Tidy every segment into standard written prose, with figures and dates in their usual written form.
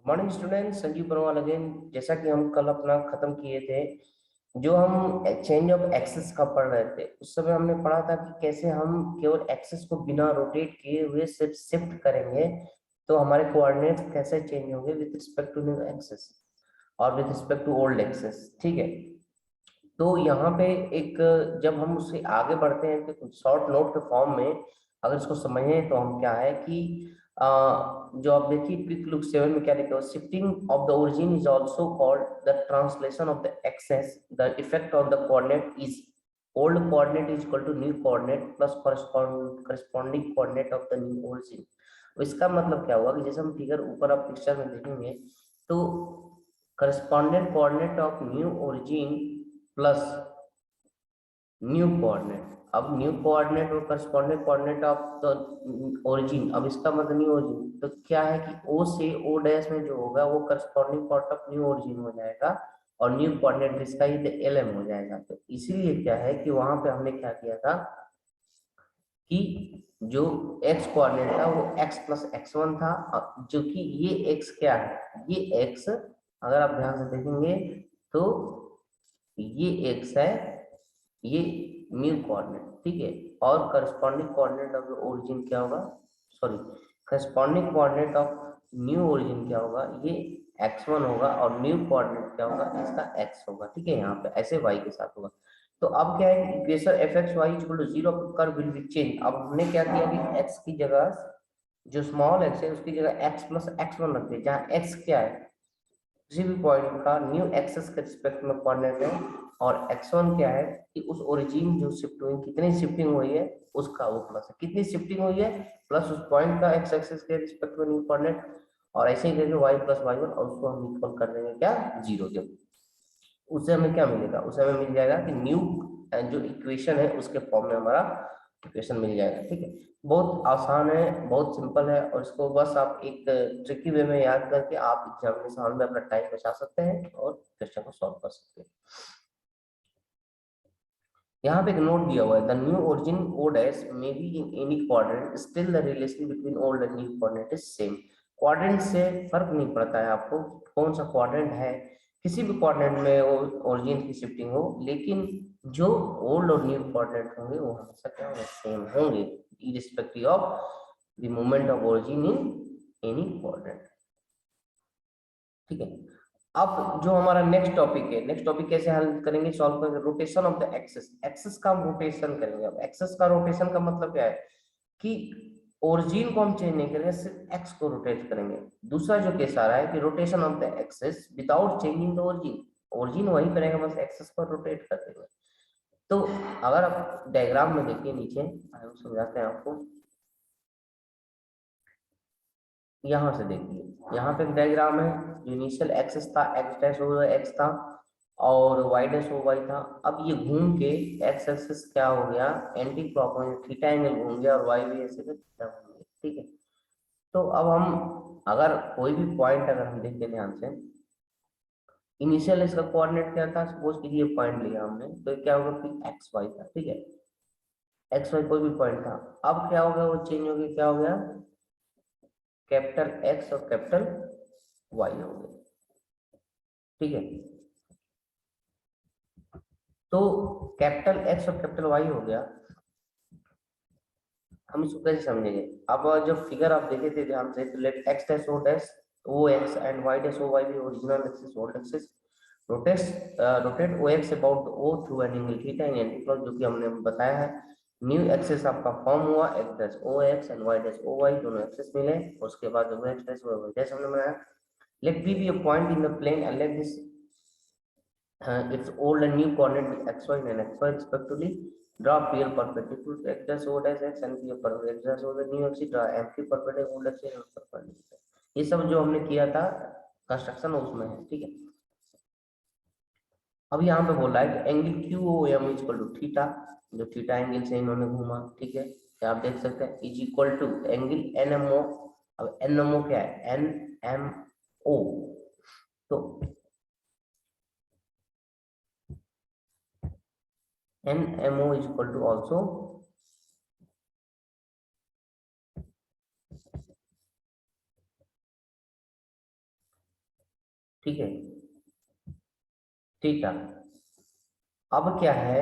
Morning student, Sanjeev Parwal again. जैसा कि हम कल अपना खत्म किए थे, जो हम चेंज ऑफ एक्सेस का पढ़ रहे थे, उस समय हमने पढ़ा था कि कैसे हम केवल एक्सेस को बिना रोटेट किए हुए सिर्फ शिफ्ट करेंगे तो हमारे कोऑर्डिनेट्स कैसे चेंज होंगे with respect to new axes और with respect to old axes. ठीक है, तो यहाँ पे एक, जब हम उससे आगे बढ़ते हैं तो शॉर्ट नोट के फॉर्म में अगर इसको समझें तो हम क्या है कि जो आप देखिए क्विक लुक 7 में क्या लिखा है, shifting of the origin is also called the translation of the axes, the effect on the coordinate is old coordinate is equal to new coordinate plus corresponding coordinate of the new origin. इसका मतलब क्या हुआ कि जैसे हम figure ऊपर आप picture में देखेंगे तो correspondent coordinate of new origin plus new coordinate. अब न्यू कोऑर्डिनेट और correspondent coordinate of the origin, अब इसका मतलब न्यू ओरिजिन तो क्या है कि ओ से ओ डैश में जो होगा वो corresponding part of new origin हो जाएगा और न्यू कोऑर्डिनेट जिसका ही एल एम हो जाएगा। तो इसीलिए क्या है कि वहां पे हमने क्या किया था कि जो x कोऑर्डिनेट था वो x प्लस x1 था, जो कि ये x क्या है, ये x अगर आप ध्यान से देखेंगे तो ये x है, ये न्यू कोऑर्डिनेट। ठीक है, और करस्पॉन्डिंग कोऑर्डिनेट ऑफ ओरिजिन क्या होगा, sorry corresponding coordinate of new origin क्या होगा, ये x1 होगा और न्यू कोऑर्डिनेट क्या होगा, इसका x होगा। ठीक है, यहाँ पे ऐसे y के साथ होगा। तो अब क्या है कि equation fxy equal to 0 curve will be change. अब हमने क्या किया कि x की जगह जो स्मॉल x है उसकी जगह x प्लस x1 रख दिया, जहाँ x क्या है किसी भी पॉइंट का न्यू एक्सेस के रिस्पेक्ट में कोऑर्डिनेट है और x1 क्या है कि उस ओरिजिन जो शिफ्ट हुई, कितनी शिफ्टिंग हुई है उसका वो प्लस है, कितनी शिफ्टिंग हुई है प्लस उस पॉइंट का x एक्सेस के रिस्पेक्ट में न्यू कोऑर्डिनेट, और ऐसे ही करके y प्लस y1 और उसको हम इक्वल कर देंगे क्या, 0 के। उससे हमें क्या मिलेगा, उससे हमें मिल जाएगा कि न्यू जो इक्वेशन है उसके फॉर्म में हमारा इक्वेशन मिल जाएगा। ठीक है, बहुत आसान है, बहुत सिंपल है, और इसको बस आप एक ट्रिकी वे में याद करके आप एग्जामिनेशन में अपना टाइम बचा सकते हैं और क्वेश्चन को सॉल्व कर सकते हैं। यहाँ पे एक नोट दिया हुआ है, the new origin O dash may be in any quadrant still the relation between old and new quadrant is same. Quadrant से फर्क नहीं पड़ता है आपको कौन सा क्वाड्रेंट है, किसी भी क्वाड्रेंट में ओरिजिन की शिफ्टिंग हो, लेकिन जो ओल्ड और न्यू क्वाड्रेंट होंगे वो हमेशा क्या होंगे, सेम होंगे irrespective of the moment of origin in any quadrant. ठीक है, अब जो हमारा नेक्स्ट टॉपिक है, नेक्स्ट टॉपिक कैसे हल करेंगे, सॉल्व करेंगे, rotation of the axes. Axes का हम रोटेशन करेंगे। अब एक्सेस का रोटेशन का मतलब क्या है कि ओरिजिन को हम चेंज नहीं करेंगे, सिर्फ एक्स को रोटेट करेंगे। दूसरा जो केस आ रहा है कि rotation of the axes without changing the origin, origin वही करेगा, बस एक्सेस को रोटेट कर देंगे। तो अगर आप डायग्राम में देखिए नीचे, हम समझाते हैं आपको, यहाँ से देखिए, यहाँ पे एक डायग्राम है, जो इनिशियल एक्सेस था एक्स डैश ओवर एक्स था और वाई डैश ओवर वाई था। अब ये घूम के एक्स एक्सेस क्या हो गया, एंटी क्लॉकवाइज थीटा एंगल घूम गया और वाई भी ऐसे में थीटा घूम गया। ठीक है, तो अब हम अगर कोई भी पॉइंट अगर हम देखते ध्यान से, इनिशियल इसका कोऑर्डिनेट क्या था, सपोज कीजिए पॉइंट लिया हमने, तो क्या होगा कि एक्स वाई था। ठीक है, एक्स वाई कोई भी पॉइंट था। अब क्या हो गया, वो चेंज हो गया, क्या हो गया, कैपिटल एक्स और कैपिटल वाई हो गया। ठीक है, तो कैपिटल एक्स और कैपिटल वाई हो गया। हम इसको कैसे समझेंगे, अब जब फिगर आप देखे थे ध्यान से, तो let X dash O dash O X and Y dash O Y भी original axis old axis rotate rotate O X about O through an angle theta in anti clock, जो कि हमने बताया है। न्यू एक्सिस आपका form हुआ, X dash O X and Y dash O Y दोनों axis मिले, उसके बाद जो X dash O Y dash हमने बनाया। Let B B a point in the plane and let this its old and new coordinate xy and xy respectively. Draw PL perpendicular to x dash o dash x and P perpendicular x dash o the new x draw MP perpendicular old x and perpendicular। ये सब जो हमने किया था construction उसमें है। ठीक है, अब यहाँ पे बोल रहा है कि angle Q O M is equal to theta, जो थीटा एंगल से इन्होंने घूमा। ठीक है, क्या आप देख सकते हैं, is equal to angle N M O. अब एन एम ओ क्या है, एन एम ओ, तो NMO is equal to also ठीक है, थीटा। अब क्या है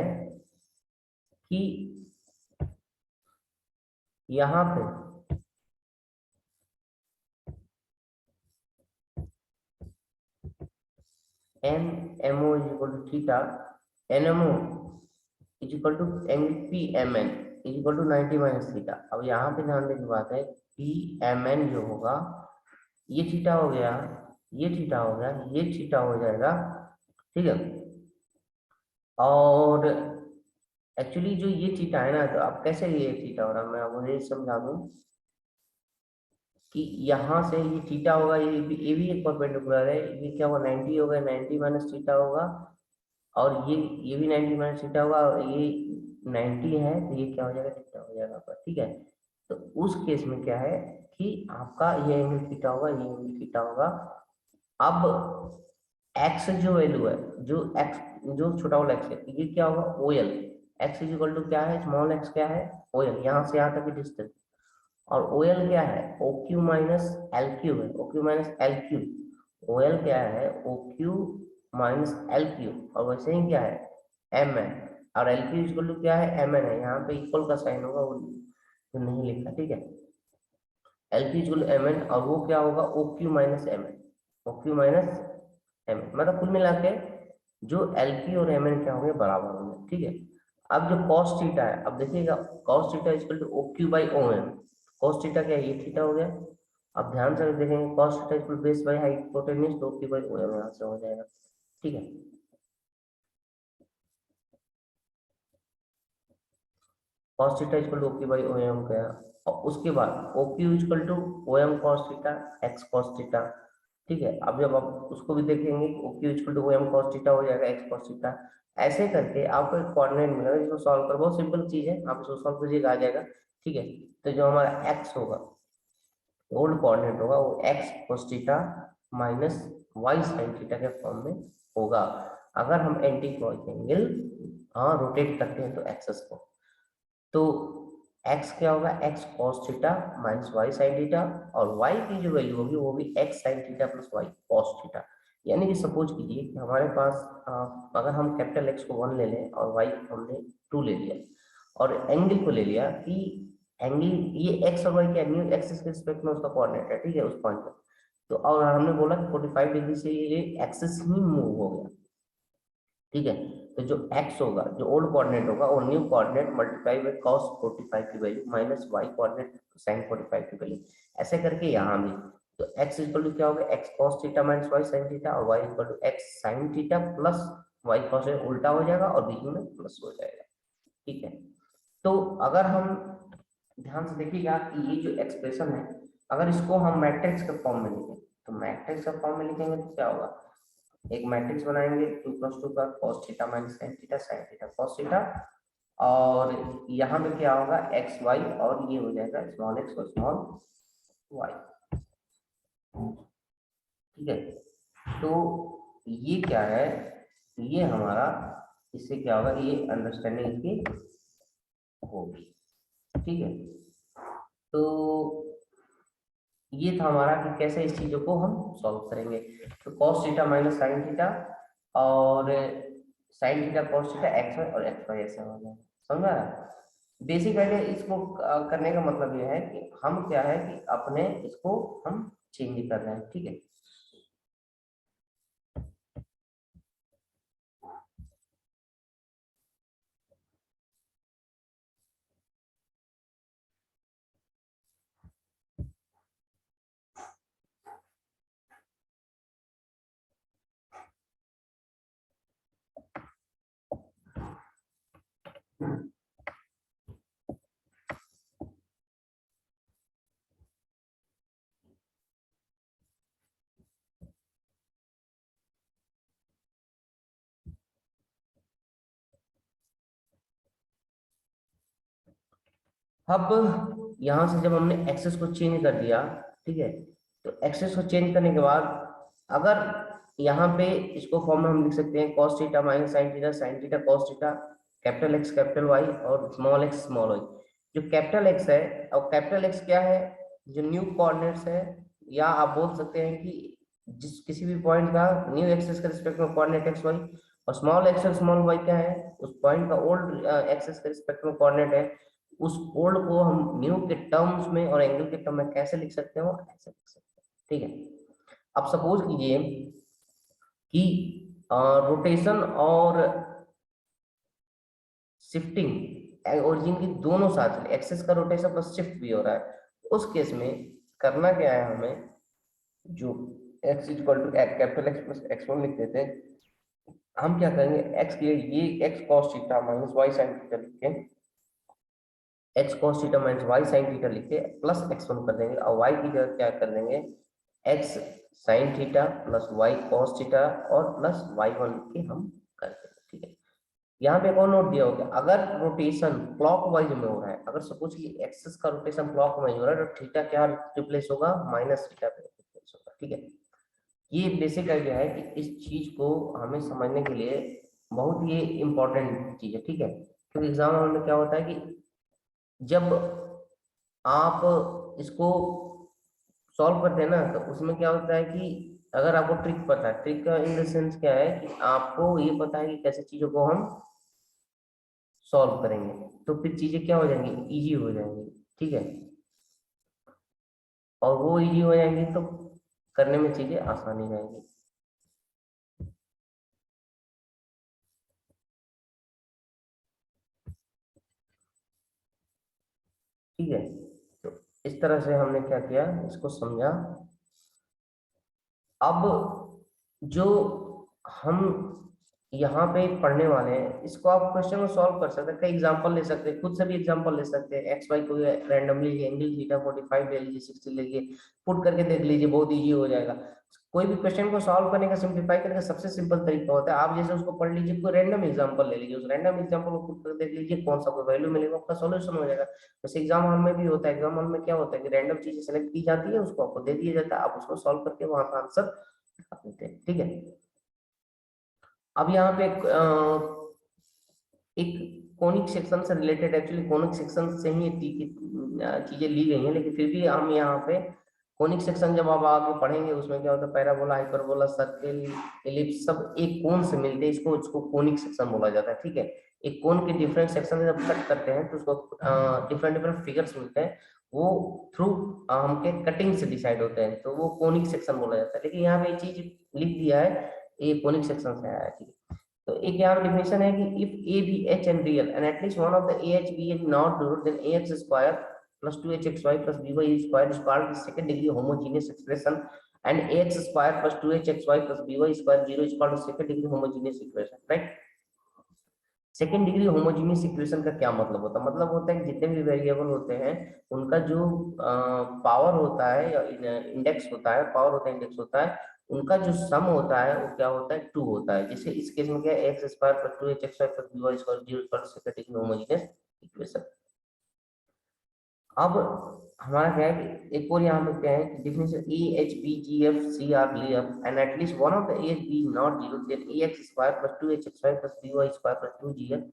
कि यहाँ पे N MO is equal to theta, N MO is equal to angle P M N is equal to 90 minus theta. अब यहाँ पे ध्यान देने की बात है, पी एम एन जो होगा, ये थीटा हो गया, ये थीटा हो गया, ये थीटा हो जाएगा, ठीक है। और एक्चुअली जो ये थीटा है ना, तो अब कैसे ये थीटा हो रहा है, मैं आपको ये समझा दूं कि यहाँ से ये थीटा होगा, ये भी एक परपेंडिकुलर है, ये क्या होगा 90 होगा, 90 माइनस थीटा होगा, और ये भी 90 माइनस थीटा होगा, और ये 90 है, तो ये क्या हो जाएगा, थीटा हो जाएगा आपका, ठीक है। तो उस केस में क्या है कि आपका ये एंगल थीटा होगा, ये एंगल थीटा होगा। अब एक्स जो वैल्यू है, जो एक्स, जो छोटा वाला एक्स है, ये क्या होगा, O L. X is equal to क्या है, स्मॉल एक्स क्या है, ओ एल, यहाँ से यहाँ तक की डिस्टेंस। और ओ एल क्या है, O Q minus L Q है, O Q minus L Q. O L क्या है, O Q minus L Q, और वैसे ही क्या है, एम एन। और एल क्यू इक्वल टू क्या है, एम एन है, यहाँ पे इक्वल का साइन होगा, वो तो नहीं लिखा, ठीक है। L Q equal M N, और वो क्या होगा, O Q minus M N, O Q minus M N, मतलब कुल मिला के जो एल क्यू और एम एन क्या होंगे, बराबर होंगे, ठीक है। अब जो कॉस थीटा है, अब देखिएगा, cos theta equal to O Q by O N. Cos theta क्या है, ये थीटा हो गया। अब ध्यान से देखेंगे, cos theta equal base by hypotenuse, तो O Q by O N यहाँ से हो जाएगा, ठीक है। Cos theta equal to O Q by O M गया, और उसके बाद O Q equal to O M cos theta X cos theta, ठीक है। अब जब आप उसको भी देखेंगे, O Q equal to O M cos theta हो जाएगा, एक्स कॉस थीटा। ऐसे करके आपको एक कोऑर्डिनेट मिलेगा, जिसको सॉल्व कर, बहुत सिंपल चीज है, आप इसको सॉल्व कीजिएगा, आ जाएगा, ठीक है। तो जो हमारा एक्स होगा, ओल्ड कोऑर्डिनेट होगा, वो X cos theta minus Y sin theta के फॉर्म में होगा, अगर हम एंटी क्लॉक एंगल हाँ रोटेट करते हैं तो एक्सेस को। तो x क्या होगा, x cos theta minus Y sin theta, और y की जो वैल्यू होगी वो भी x sin theta plus Y cos theta. यानी कि सपोज कीजिए कि हमारे पास अगर हम कैपिटल X को 1 ले लें और y को हमने 2 ले लिया, और एंगल को ले लिया कि एंगल ये x और y के न्यू एक्सिस के रिस्पेक्ट में उसका कोऑर्डिनेट है, ठीक है, उस पॉइंट पे। तो और हमने बोला कि 45 डिग्री से ये एक्सिस ही मूव हो गया, ठीक है। तो जो x होगा, जो ओल्ड कोऑर्डिनेट होगा, वो new coordinate multiply by cos 45 की value minus y coordinate sin 45 की वैल्यू, ऐसे करके यहाँ भी। तो x इक्वल टू क्या होगा, x cos theta minus y sin theta, और y equal to x sin theta plus y cos, उल्टा हो जाएगा और बीच में प्लस हो जाएगा, ठीक है। तो अगर हम ध्यान से देखिएगा कि ये जो एक्सप्रेशन है, अगर इसको हम मैट्रिक्स के फॉर्म में लिखें, तो मैट्रिक्स के फॉर्म में लिखेंगे तो क्या होगा, एक मैट्रिक्स बनाएंगे 2+2 का cos theta minus sin theta cos theta, और यहाँ पे क्या होगा, एक्स वाई, और ये हो जाएगा स्मॉल एक्स और स्मॉल वाई, ठीक है। तो ये क्या है, ये हमारा, इससे क्या होगा, ये अंडरस्टैंडिंग इसकी होगी, ठीक है। तो ये था हमारा कि कैसे इस चीजों को हम सॉल्व करेंगे। तो cos theta minus sin theta, और sin theta cos theta X Y, और एक्स वाई ऐसा हो गया, समझा। बेसिक आइडिया इसको करने का मतलब ये है कि हम क्या है कि अपने इसको हम चेंज कर रहे हैं, ठीक है। अब यहाँ से जब हमने एक्सेस को चेंज कर दिया, ठीक है, तो एक्सेस को चेंज करने के बाद अगर यहाँ पे इसको फॉर्म में हम लिख सकते हैं cos theta minus sin theta cos theta, capital X capital Y और स्मॉल एक्स स्मॉल वाई। जो कैपिटल एक्स है, और कैपिटल एक्स क्या है, जो न्यू कोऑर्डिनेट्स है, या आप बोल सकते हैं कि जिस किसी भी पॉइंट का न्यू एक्सिस के रिस्पेक्ट में कोऑर्डिनेट एक्स वाई, और स्मॉल एक्स और स्मॉल वाई क्या है, उस पॉइंट का ओल्ड एक्सिस के रिस्पेक्ट में कोऑर्डिनेट है, उस ओल्ड को हम न्यू के टर्म्स में और एंगल के टर्म में कैसे लिख सकते हैं, ऐसे लिख सकते हैं। ठीक है, अब सपोज कीजिए कि रोटेशन और शिफ्टिंग ओरिजिन की दोनों साथ, एक्सिस का रोटेशन प्लस शिफ्ट भी हो रहा है, उस केस में करना क्या है, हमें जो x equal to capital X plus X one लिख देते हैं, हम क्या करेंगे, x के लिए ये x cos theta minus y sin theta लिख के, x cos theta minus y sin theta लिख के प्लस x1 कर देंगे, और y की जगह क्या कर देंगे, x sin theta plus y cos theta और प्लस y1 लिख के हम कर देंगे। ठीक है, यहाँ पे एक और नोट दिया होगा, अगर रोटेशन क्लॉकवाइज में हो रहा है, अगर सपोज कि एक्सिस का रोटेशन क्लॉकवाइज हो रहा है, तो थीटा क्या रिप्लेस होगा, माइनस थीटा पे रिप्लेस होगा। ठीक है, ये बेसिक आइडिया है कि इस चीज को हमें समझने के लिए बहुत ही इंपॉर्टेंट चीज है। ठीक है, क्योंकि एग्जाम में क्या होता है कि जब आप इसको सॉल्व करते हैं ना, तो उसमें क्या होता है कि अगर आपको ट्रिक पता है, ट्रिक का इन द सेंस क्या है कि आपको ये पता है कि कैसे चीजों को हम सॉल्व करेंगे, तो फिर चीजें क्या हो जाएंगी, इजी हो जाएंगी। ठीक है, और वो इजी हो जाएंगी तो करने में चीजें आसानी रहेंगी। ठीक है, तो इस तरह से हमने क्या किया, इसको समझा। अब जो हम यहाँ पे पढ़ने वाले हैं, इसको आप क्वेश्चन को सॉल्व कर सकते हैं, कई एग्जांपल ले सकते हैं, खुद से भी एग्जांपल ले सकते हैं, एक्स वाई को रैंडमली एंगल थीटा 45 ले लीजिए, 60 ले लीजिए, पुट करके देख लीजिए, बहुत इजी हो जाएगा। कोई भी क्वेश्चन को सॉल्व करने का, सिंप्लीफाई करने का सबसे सिंपल तरीका होता है, आप जैसे उसको पढ़ लीजिए, कोई रैंडम एग्जांपल ले लीजिए, उस रैंडम एग्जांपल को पुट कर देख लीजिए, कौन सा कोई वैल्यू मिलेगा, आपका सॉल्यूशन हो जाएगा। वैसे एग्जाम हॉल में भी होता है, एग्जाम हॉल में क्या होता है कि रैंडम चीजें सेलेक्ट की जाती है, उसको आपको दे दिया जाता है, आप उसको सॉल्व करके वहां का आंसर निकाल देते हैं। ठीक है, अब यहाँ पे एक कोनिक सेक्शन से रिलेटेड, एक्चुअली कोनिक सेक्शन से ही चीजें ली गई हैं, लेकिन फिर भी हम यहाँ पे कोनिक सेक्शन जब आप आगे पढ़ेंगे, उसमें क्या होता है, पैराबोला, हाइपरबोला, सर्किल, एलिप्स सब एक कोन से मिलते हैं, इसको इसको कोनिक सेक्शन बोला जाता है। ठीक है, एक कोन के डिफरेंट सेक्शन जब कट करते हैं तो उसको डिफरेंट डिफरेंट फिगर्स मिलते हैं, वो थ्रू हमके कटिंग से डिसाइड होते हैं, तो वो कोनिक सेक्शन बोला जाता है। लेकिन यहाँ पे ये चीज लिख दिया है, ये कोनिक सेक्शन से आया है। ठीक है, तो एक यहाँ डिफिनेशन है कि if A B H and real and at least one of the A H B H not zero, then A X square plus 2hxy plus by square is called the second degree homogeneous expression, and ax square plus 2hxy plus by square 0 is called the second degree homogeneous equation. Right, second degree homogeneous equation का क्या मतलब होता है, मतलब होता है कि जितने भी वेरिएबल होते हैं उनका जो पावर होता है या इंडेक्स होता है, पावर होता है, इंडेक्स होता है, उनका जो सम होता है वो क्या होता है, 2 होता है। जैसे इस केस में क्या है, X square plus 2hxy plus by square 0 equal to second degree homogeneous equation. अब हमारा क्या है कि एक और यहाँ पे क्या है कि definition A H B G F C are live and at least one of the A H B not zero, then A X square plus 2hxy plus by square plus 2gf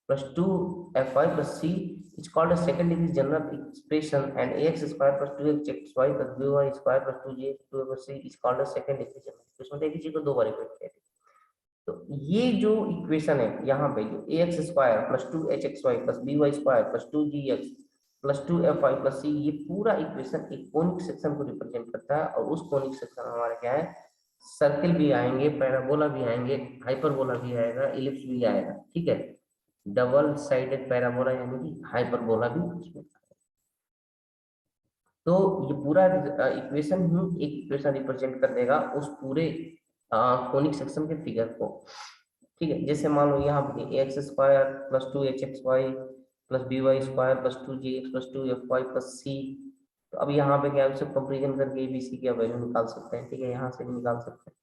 plus 2fy plus c is called a second degree general expression, and ax square plus 2hxy plus by square plus 2gf 2 plus c is called a second degree general expression। देखिए चीज को दो बार repeat किया, तो ये जो equation है यहाँ पे, जो ax square plus 2hxy plus by square plus 2gx plus 2fy plus c, ये पूरा इक्वेशन एक कोनिक सेक्शन को रिप्रेजेंट करता है, और उस कोनिक सेक्शन हमारा क्या है, सर्किल भी आएंगे, पैराबोला भी आएंगे, हाइपरबोला भी आएगा, इलिप्स भी आएगा। ठीक है, डबल साइडेड पैराबोला यानी कि हाइपरबोला भी उसमें। तो ये पूरा इक्वेशन ही एक इक्वेशन रिप्रेजेंट कर देगा उस पूरे कोनिक सेक्शन के फिगर को। ठीक है, जैसे मान लो यहाँ पे x square plus 2hxy plus by square plus 2gx plus 2fy plus c, तो अब यहाँ पे क्या है, सब कंपेरिजन करके abc की वैल्यू निकाल सकते हैं। ठीक है, यहाँ से भी निकाल सकते हैं।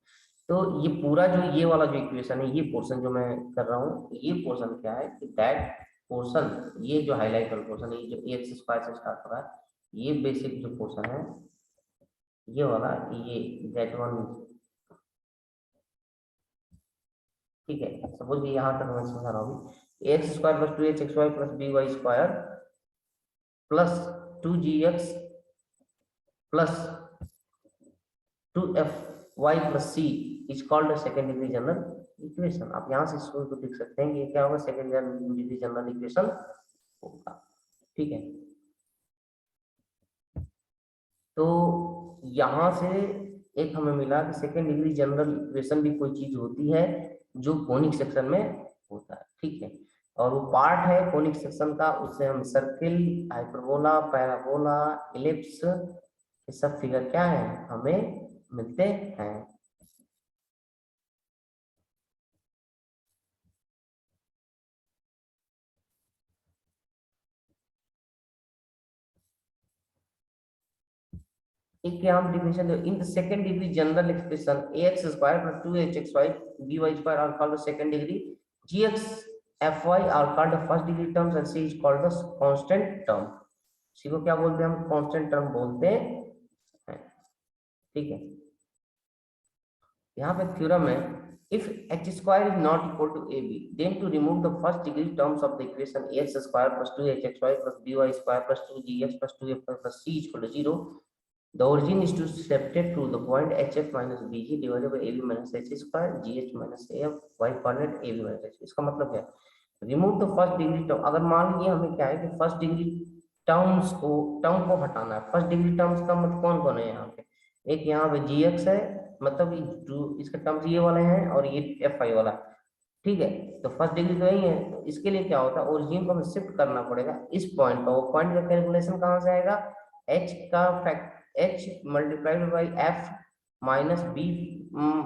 तो ये पूरा जो ये वाला जो इक्वेशन है, ये पोर्शन जो मैं कर रहा हूँ, ये पोर्शन क्या है कि दैट पोर्शन, ये जो हाईलाइट वाला पोर्शन है, ये जो एक्स स्क्वायर से स्टार्ट हो रहा है, ये बेसिक जो पोर्शन है, ये वाला, ये दैट वन। ठीक है, सपोज कि यहाँ तक मैं समझा रहा हूँ, x square plus 2hxy plus by square plus 2gx plus 2f y plus c is called a second degree general equation. आप यहाँ से इसको तो देख सकते हैं कि ये क्या होगा, सेकंड डिग्री जनरल इक्वेशन होगा। ठीक है, तो यहाँ से एक हमें मिला कि सेकेंड डिग्री जनरल इक्वेशन भी कोई चीज होती है जो कोनिक सेक्शन में होता है। ठीक है, और वो पार्ट है कोनिक सेक्शन का, उससे हम सर्किल, हाइपरबोला, पैराबोला, इलिप्स, ये सब फिगर क्या है हमें मिलते हैं। एक यहाँ डिफिनेशन दो, in the second degree general expression ax square plus 2hxy by square are called the second degree, gx fy are called the first degree terms and c is called the constant term. C को क्या बोलते हैं हम, constant term बोलते हैं। ठीक है, यहाँ पे थ्योरम है, if h square is not equal to ab then to remove the first degree terms of the equation ax square plus 2hxy plus by square plus 2gx plus 2fy plus c is equal to 0, the origin is to separate to the point hf minus bg divided by ab minus h square gh minus af y coordinate ab minus h। इसका मतलब क्या है, remove the first degree term. अगर मान लीजिए हमें क्या है कि फर्स्ट डिग्री टर्म को हटाना है। फर्स्ट डिग्री टर्म्स का मतलब कौन कौन है यहाँ पे, एक यहाँ पे gx है, मतलब जो इसका टर्म्स ये वाले हैं और ये एफ आई वाला। ठीक है, तो फर्स्ट डिग्री तो यही है, तो इसके लिए क्या होता है, ओरिजिन को हमें शिफ्ट करना पड़ेगा इस पॉइंट पर। वो पॉइंट का कैलकुलेशन कहाँ से आएगा, एच का fact H multiplied by F minus B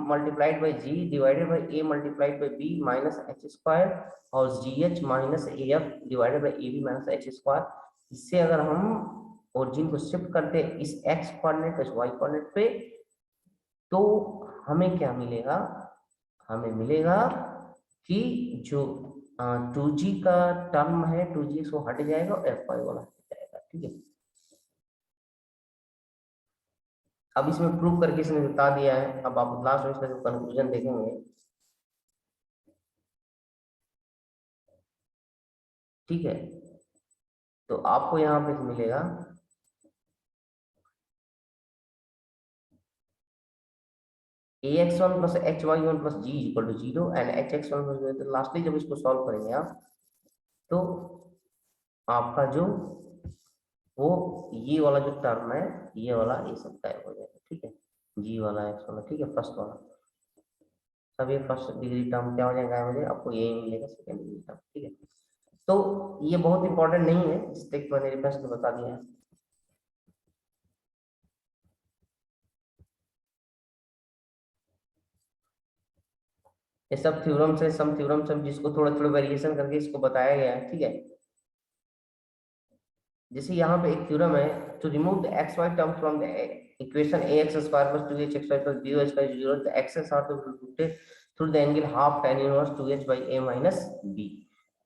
multiplied by G divided by A multiplied by B minus H square और G H minus A F divided by A B minus H square. इससे अगर हम origin को shift करते हैं इस X coordinate इस Y coordinate पे, तो हमें क्या मिलेगा, हमें मिलेगा कि जो 2g का टर्म है 2g सो हट जाएगा और एफ वाई वाला हट जाएगा। ठीक है, अब इसमें प्रूव करके इसने बता दिया है। अब आप लास्ट में इसका जो कंक्लूजन देखेंगे, ठीक है, तो आपको यहाँ पे मिलेगा ax1 plus hy1 plus g equal to 0 and hx1 plus, तो लास्टली जब इसको सॉल्व करेंगे आप, तो आपका जो वो ये वाला जो टर्म है ये वाला ये सब गायब हो जाएगा। ठीक है, जी वाला एक्स वाला, ठीक है, फर्स्ट वाला सब ये फर्स्ट डिग्री टर्म क्या हो जाएगा, गायब हो जाएगा, आपको यही मिलेगा सेकंड डिग्री टर्म। ठीक है, तो ये बहुत इंपॉर्टेंट नहीं है, जिस तक मैंने रेफरेंस को बता दिया है। ये सब थ्योरम से सम थ्योरम से जिसको थोड़ा थोड़ा वेरिएशन करके इसको बताया गया है। ठीक है, जैसे यहाँ पे एक थ्योरम है, to remove the X Y term from the equation A X square plus 2hxy plus B Y square 0, the axes are to be represented through the angle half tan inverse 2h by a minus b।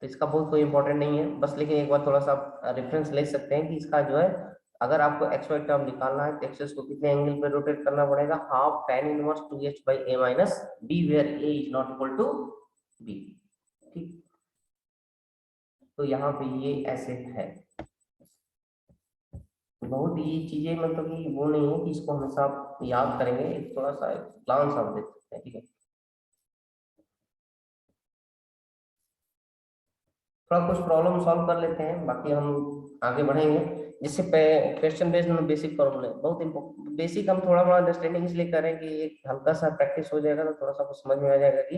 तो इसका बहुत कोई important नहीं है, बस लेकिन एक बार थोड़ा सा रेफरेंस ले सकते हैं कि इसका जो है, अगर आपको एक्स वाई टर्म निकालना है तो एक्सेस को कितने एंगल पे रोटेट करना पड़ेगा, half tan inverse 2h by a minus b where a is not equal to b। ठीक, तो यहाँ पे ये ऐसे है। बहुत ये चीजें मतलब कि वो नहीं है कि इसको हमेशा आप याद करेंगे, एक थोड़ा सा ग्लांस आप देख सकते हैं। ठीक है, थोड़ा कुछ प्रॉब्लम सॉल्व कर लेते हैं, बाकी हम आगे बढ़ेंगे। जिससे क्वेश्चन बेस्ड में बेसिक फॉर्मूले बहुत बेसिक हम थोड़ा बड़ा अंडरस्टैंडिंग इसलिए करें कि एक हल्का सा प्रैक्टिस हो जाएगा तो थोड़ा सा कुछ समझ में आ जाएगा कि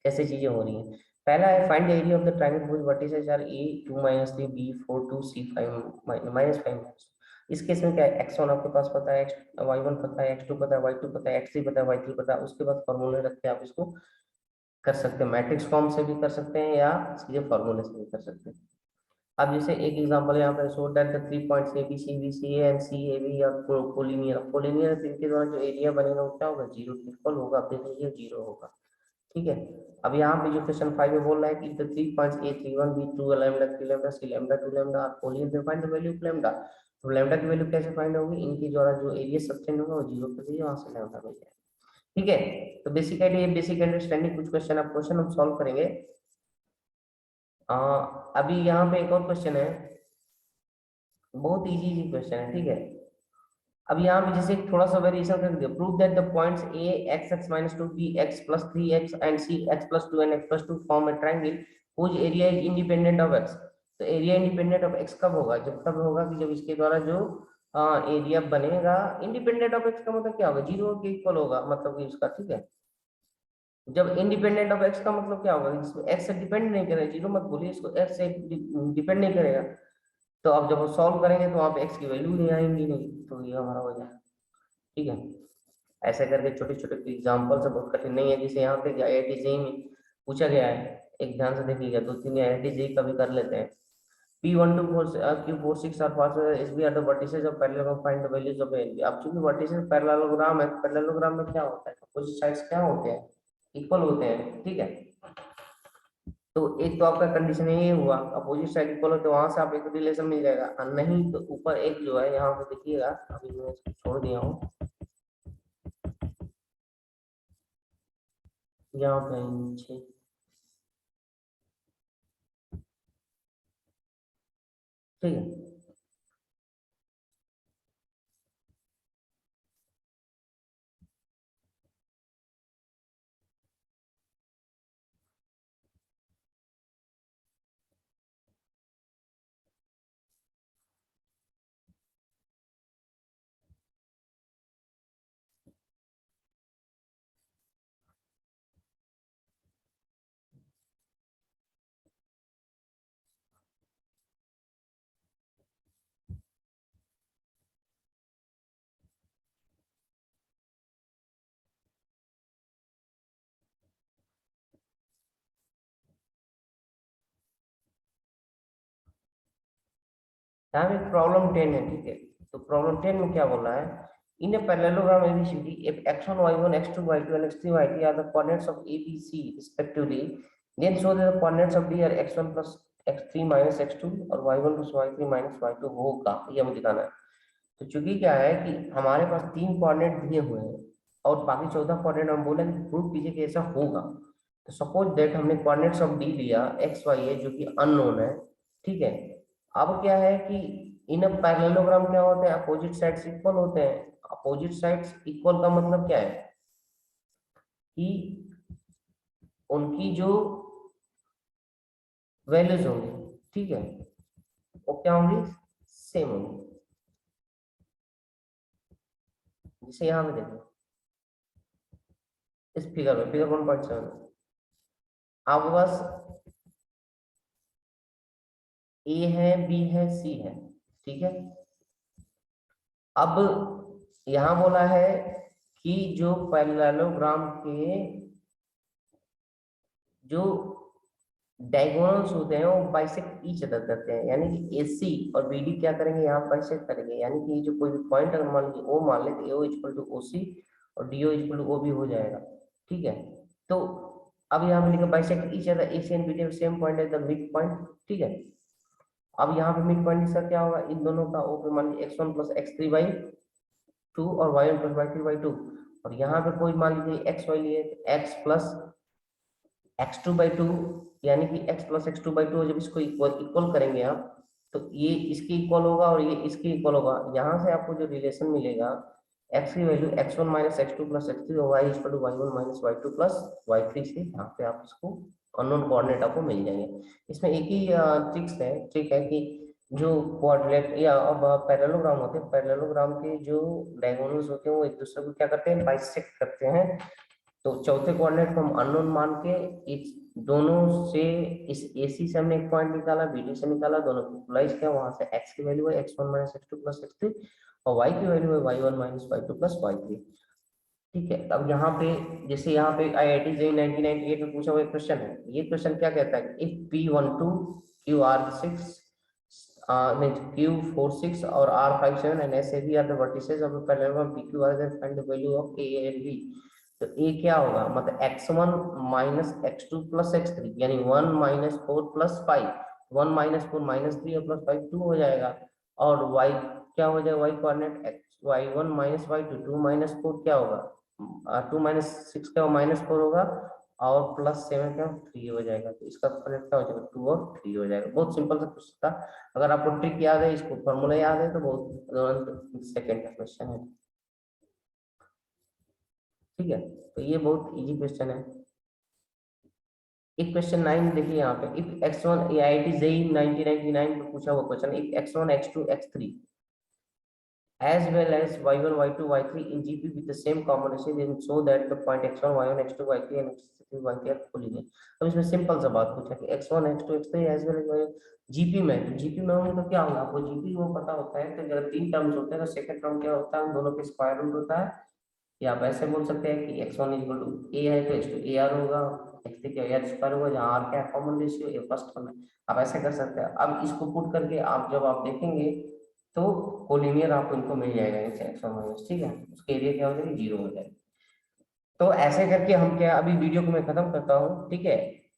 कैसे चीजें हो रही हैं। पहला है find the area of the triangle which vertices are A 2 - 3 b 4 2 c 5 -5। इस केस में क्या है, x1 आपके पास पता है, y1 पता है, x2 पता है, y2 पता है, x3 पता है, y3 पता है। उसके बाद फॉर्मूले रख के आप इसको कर सकते हैं, मैट्रिक्स फॉर्म से भी कर सकते हैं या सीधे फॉर्मूले से भी कर सकते हैं। अब जैसे एक एग्जांपल यहाँ पे show that the 3 points A B C B C A and C A B are collinear, तो इनके द्वारा जो एरिया बनेगा वो क्या होगा, जीरो के इक्वल होगा। आप देख लीजिए जीरो होगा। ठीक है, अब यहाँ पे जो क्वेश्चन 5 में बोल रहा है कि the 3 points A 3 1 B 2 lambda 3 lambda C lambda 2 lambda are collinear, then find the value of lambda. तो लैम्डा की वैल्यू कैसे फाइंड होगी, इनके द्वारा जो एरिया सबटेंड होगा वो जीरो कर दीजिए, वहां से लैम्डा मिल जाएगा। ठीक है, तो बेसिकली ये बेसिक अंडरस्टैंडिंग कुछ क्वेश्चन हम सॉल्व करेंगे। आ, अभी यहाँ पे एक और क्वेश्चन है, बहुत इजी क्वेश्चन है। ठीक है, अब यहाँ पे जैसे थोड़ा सा वेरिएशन कर दिया, prove that the points A X X minus two B X plus three X and C X plus two and X plus two form a triangle whose area is independent of X. तो area independent of X कब होगा, जब तब होगा कि जब इसके द्वारा जो एरिया बनेगा इंडिपेंडेंट ऑफ एक्स का मतलब क्या होगा, जीरो के इक्वल होगा, मतलब कि इसका, ठीक है। जब इंडिपेंडेंट ऑफ एक्स का मतलब क्या होगा, इसमें एक्स से डिपेंड नहीं करेगा, जीरो मत बोलिए इसको, एक्स से डिपेंड नहीं करेगा। तो अब जब सॉल्व करेंगे तो वहाँ पे एक्स की वैल्यू नहीं आएंगी, नहीं, तो ये हमारा हो जाएगा, ठीक है। ऐसे करके छोटे छोटे एग्जाम्पल से, बहुत कठिन नहीं है। जैसे यहाँ पे IIT जेईई में पूछा गया है, एक ध्यान से देखिएगा, दो तीन IIT जेईई का भी कर लेते हैं। P12 Q46 are passed SB are the vertices of parallelogram, find the values of ANB। अब चूंकि vertices पैरेललोग्राम है, पैरेललोग्राम में क्या होता है, अपोजिट साइड्स क्या होते हैं, इक्वल होते हैं, ठीक है। तो एक तो आपका कंडीशन ये हुआ, अपोजिट साइड इक्वल हो तो वहां से आप एक रिलेशन मिल जाएगा, और नहीं तो ऊपर एक जो है यहाँ पे देखिएगा, अभी मैं इसको छोड़ दिया हूँ, यहाँ पे नीचे, ठीक है। यहाँ पे प्रॉब्लम 10 है, ठीक है। तो प्रॉब्लम 10 में क्या बोला है, in a parallelogram ABCD if x1 y1 x2 y2 and x3 y3 are the coordinates of ABC respectively, then show that the coordinates of D are x1 plus x3 minus x2 और y1 plus y3 minus y2 होगा, ये हमें दिखाना है। तो चूंकि क्या है कि हमारे पास तीन कोऑर्डिनेट दिए हुए हैं और बाकी 14 कोऑर्डिनेट हम बोले प्रूव कीजिए कि ऐसा होगा। तो सपोज दैट हमने कोऑर्डिनेट्स ऑफ डी लिया एक्स वाई है जो कि अननोन है, ठीक है। अब क्या है कि इन पैरेललोग्राम क्या होते हैं, अपोजिट साइड्स इक्वल होते हैं। अपोजिट साइड्स इक्वल का मतलब क्या है कि उनकी जो वैल्यूज होंगी, ठीक है, वो क्या होंगी, सेम होंगी। जैसे यहाँ पे देखो इस फिगर में, फिगर 1.7 आपके पास ए है, बी है, सी है, ठीक है। अब यहां बोला है कि जो पैरेललोग्राम के जो डायगोनल्स होते हैं वो बाइसेक्ट ईच अदर करते हैं, यानी कि AC और BD क्या करेंगे, यहाँ बाइसेक्ट करेंगे, यानी कि जो कोई भी पॉइंट अगर मान लीजिए O मान ले तो AO इक्वल टू OC और DO इक्वल टू OB हो जाएगा, ठीक है। तो अब यहाँ पे लिखा bisect each other AC and BD same point at the mid point, ठीक है। अब यहाँ पे मिड पॉइंट इसका क्या होगा, इन दोनों का O पे मान लीजिए x1 प्लस x3/2 और y1 प्लस y3/2, और यहाँ पे कोई मान लीजिए x y लिए x प्लस x2/2, यानी कि x प्लस x2/2, जब इसको इक्वल करेंगे आप तो ये इसके इक्वल होगा और ये इसके इक्वल होगा। यहाँ से आपको जो रिलेशन मिलेगा, x की value x1 minus x2 plus x3 और y equal to y1 minus y2 plus y3 से यहाँ पे आप इसको अननोन कोऑर्डिनेट आपको मिल जाएंगे। इसमें एक ही ट्रिक है कि जो कोऑर्डिनेट या अब पैरेललोग्राम होते हैं, पैरेललोग्राम के जो डायगोनल्स होते हैं वो एक दूसरे को क्या करते हैं, बाइसेक्ट करते हैं। तो चौथे कोऑर्डिनेट को हम अननोन मान के इस दोनों से, इस AC से हमने एक पॉइंट निकाला, BD से निकाला, दोनों को इक्वलाइज किया, वहां से x की वैल्यू है x1 minus x2 plus x3 और y की वैल्यू है y1 minus y2 plus y3, ठीक है। अब यहाँ पे जैसे यहाँ पे IIT जेईई 1998 में पूछा हुआ एक क्वेश्चन है, ये क्वेश्चन क्या कहता है, इफ P12 QR6 नहीं Q46 और R57 and SAB are the vertices of a parallelogram PQR, then find the value of A and B। तो ए क्या होगा, मतलब x1 minus x2 plus x3, यानी 1 माइनस 4 प्लस 5, 1 माइनस 4 माइनस 3 और plus 5 2 हो जाएगा। और y क्या हो जाएगा, y coordinate x y1 minus y2, 2 minus 4 क्या होगा, 2 माइनस 6 क्या माइनस 4 होगा, और प्लस 7 क्या 3 हो जाएगा, तो इसका करेक्ट क्या हो जाएगा 2 और 3 हो जाएगा। बहुत सिंपल सा क्वेश्चन था, अगर आपको ट्रिक याद है, इसको फॉर्मूला याद है तो बहुत तुरंत सेकंड का क्वेश्चन है। ठीक है, तो ये बहुत इजी क्वेश्चन है। एक क्वेश्चन 9 देखिए यहाँ पे, इफ x1 ये IIT जेईई 1999 में पूछा हुआ question, if x1 x2 x3 as well as y1 y2 y3 in GP with the same combination then so that the point x1 y1 x2 y3 and x3 y3 are collinear। अब इसमें simple सा बात पूछा कि x1 x2 x3 as well as y1 GP में, तो GP में होंगे तो क्या होगा, आपको जीपी वो पता होता है, तो जब तीन टर्म्स होते हैं तो सेकंड टर्म क्या होता है, उन दोनों के स्क्वायर रूट होता है, या आप ऐसे बोल सकते हैं कि x1 इक्वल टू a है तो x2 ar होगा, x3 क्या आर स्क्वायर होगा, जहाँ r क्या कॉमन रेशियो ये फर्स्ट टर्म है। आप ऐसे कर सकते हैं। अब इसको पुट करके आप जब आप देखेंगे तो कोलिनियर आपको इनको मिल जाएगा इनसे एक्स माइनस, ठीक है, उसके एरिया क्या हो जाएगा 0 हो जाएगा। तो ऐसे करके हम क्या, अभी वीडियो को मैं खत्म करता हूँ, ठीक है।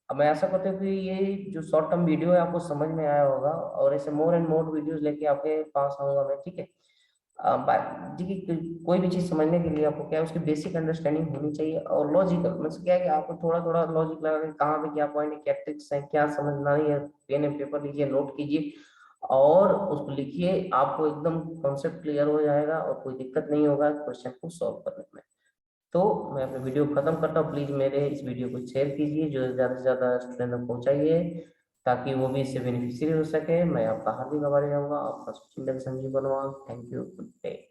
अब मैं ऐसा करता हूँ कि ये जो शॉर्ट टर्म वीडियो है आपको समझ में आया होगा, और ऐसे मोर एंड मोर वीडियोस लेके आपके पास आऊंगा मैं, ठीक है। देखिए कोई भी चीज समझने के लिए आपको क्या है, उसकी बेसिक अंडरस्टैंडिंग होनी चाहिए, और लॉजिकल मतलब क्या है कि आपको थोड़ा थोड़ा लॉजिक लगा के कहाँ पे क्या पॉइंट है, क्या ट्रिक्स है, क्या समझना नहीं है, पेन एंड पेपर लीजिए, नोट कीजिए और उसको लिखिए, आपको एकदम कॉन्सेप्ट क्लियर हो जाएगा और कोई दिक्कत नहीं होगा क्वेश्चन को सॉल्व करने में। तो मैं अपने वीडियो को खत्म करता हूँ, प्लीज मेरे इस वीडियो को शेयर कीजिए, जो ज्यादा से ज्यादा स्टूडेंट तक पहुंचाइए, ताकि वो भी इससे बेनिफिशियरी हो सके। मैं आपका हार्दिक आभारी रहूंगा, आपका Suchinder Sanjeev Verma. Thank you, good day.